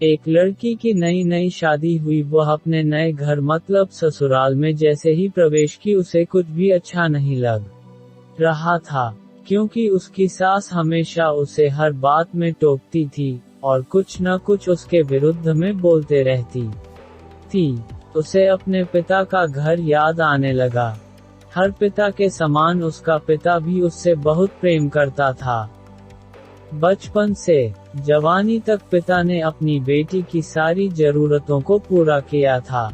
एक लड़की की नई नई शादी हुई, वह अपने नए घर मतलब ससुराल में जैसे ही प्रवेश की उसे कुछ भी अच्छा नहीं लग रहा था, क्योंकि उसकी सास हमेशा उसे हर बात में टोकती थी और कुछ न कुछ उसके विरुद्ध में बोलते रहती थी। उसे अपने पिता का घर याद आने लगा। हर पिता के समान उसका पिता भी उससे बहुत प्रेम करता था। बचपन से जवानी तक पिता ने अपनी बेटी की सारी जरूरतों को पूरा किया था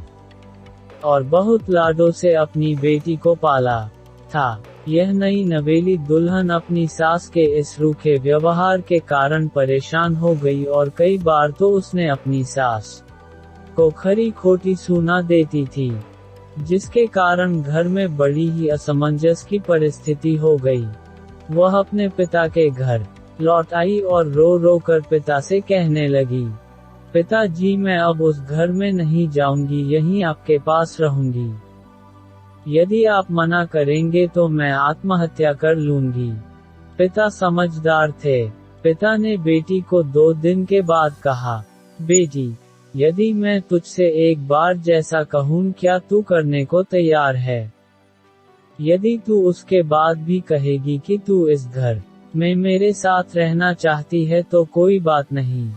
और बहुत लाडों से अपनी बेटी को पाला था। यह नई नवेली दुल्हन अपनी सास के इस रूखे व्यवहार के कारण परेशान हो गई और कई बार तो उसने अपनी सास को खरी खोटी सुना देती थी, जिसके कारण घर में बड़ी ही असमंजस की परिस्थिति हो गई। वह अपने पिता के घर लौट आई और रो रो कर पिता से कहने लगी, पिताजी मैं अब उस घर में नहीं जाऊंगी, यहीं आपके पास रहूंगी। यदि आप मना करेंगे तो मैं आत्महत्या कर लूंगी। पिता समझदार थे। पिता ने बेटी को 2 दिन के बाद कहा, बेटी, यदि मैं तुझसे एक बार जैसा कहूं क्या तू करने को तैयार है? यदि तू उसके बाद भी कहेगी कि तू इस घर में मेरे साथ रहना चाहती है तो कोई बात नहीं।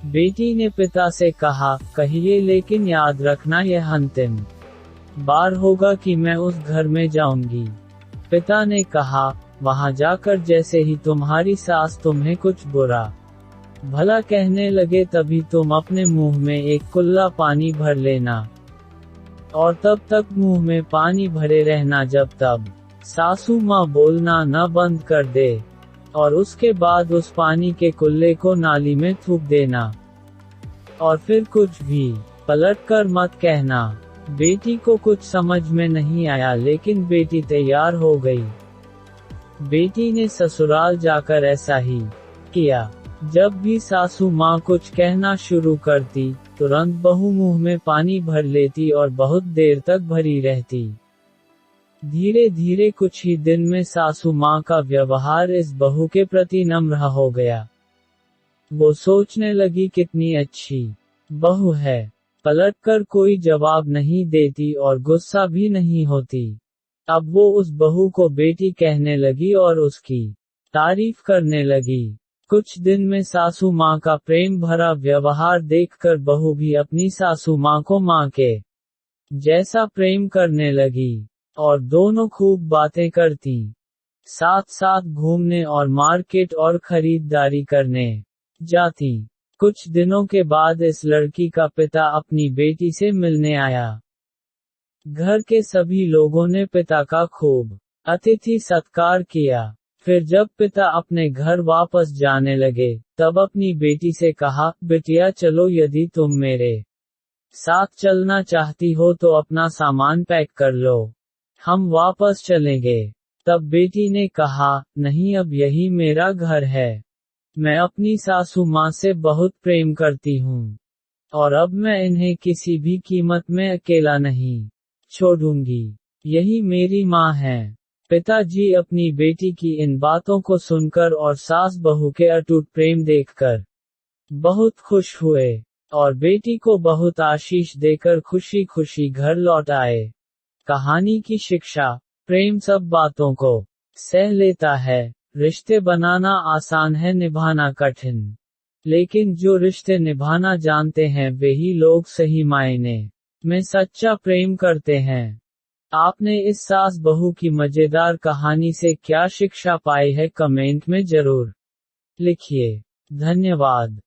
बेटी ने पिता से कहा, कहिए लेकिन याद रखना यह अंतिम बार होगा कि मैं उस घर में जाऊंगी। पिता ने कहा, वहां जाकर जैसे ही तुम्हारी सास तुम्हें कुछ बुरा भला कहने लगे तभी तुम अपने मुंह में एक कुल्ला पानी भर लेना और तब तक मुंह में पानी भरे रहना जब तब सासू माँ बोलना न बंद कर दे, और उसके बाद उस पानी के कुल्ले को नाली में थूक देना और फिर कुछ भी पलटकर मत कहना। बेटी को कुछ समझ में नहीं आया लेकिन बेटी तैयार हो गई। बेटी ने ससुराल जाकर ऐसा ही किया। जब भी सासू माँ कुछ कहना शुरू करती, तुरंत बहू मुंह में पानी भर लेती और बहुत देर तक भरी रहती। धीरे धीरे कुछ ही दिन में सासू माँ का व्यवहार इस बहू के प्रति नम्र हो गया। वो सोचने लगी कितनी अच्छी बहू है, पलटकर कोई जवाब नहीं देती और गुस्सा भी नहीं होती। अब वो उस बहू को बेटी कहने लगी और उसकी तारीफ करने लगी। कुछ दिन में सासू माँ का प्रेम भरा व्यवहार देखकर बहू भी अपनी सासू माँ को माँ के जैसा प्रेम करने लगी और दोनों खूब बातें करती, साथ साथ घूमने और मार्केट और खरीदारी करने जाती। कुछ दिनों के बाद इस लड़की का पिता अपनी बेटी से मिलने आया। घर के सभी लोगों ने पिता का खूब अतिथि सत्कार किया। फिर जब पिता अपने घर वापस जाने लगे, तब अपनी बेटी से कहा, बिटिया चलो, यदि तुम मेरे साथ चलना चाहती हो तो अपना सामान पैक कर लो, हम वापस चलेंगे। तब बेटी ने कहा, नहीं, अब यही मेरा घर है। मैं अपनी सासू माँ से बहुत प्रेम करती हूँ और अब मैं इन्हें किसी भी कीमत में अकेला नहीं छोड़ूंगी। यही मेरी माँ है। पिताजी अपनी बेटी की इन बातों को सुनकर और सास बहू के अटूट प्रेम देखकर बहुत खुश हुए और बेटी को बहुत आशीष देकर खुशी खुशी घर लौट आए। कहानी की शिक्षा, प्रेम सब बातों को सह लेता है। रिश्ते बनाना आसान है, निभाना कठिन। लेकिन जो रिश्ते निभाना जानते हैं वे ही लोग सही मायने में सच्चा प्रेम करते हैं। आपने इस सास बहू की मजेदार कहानी से क्या शिक्षा पाई है, कमेंट में जरूर लिखिए। धन्यवाद।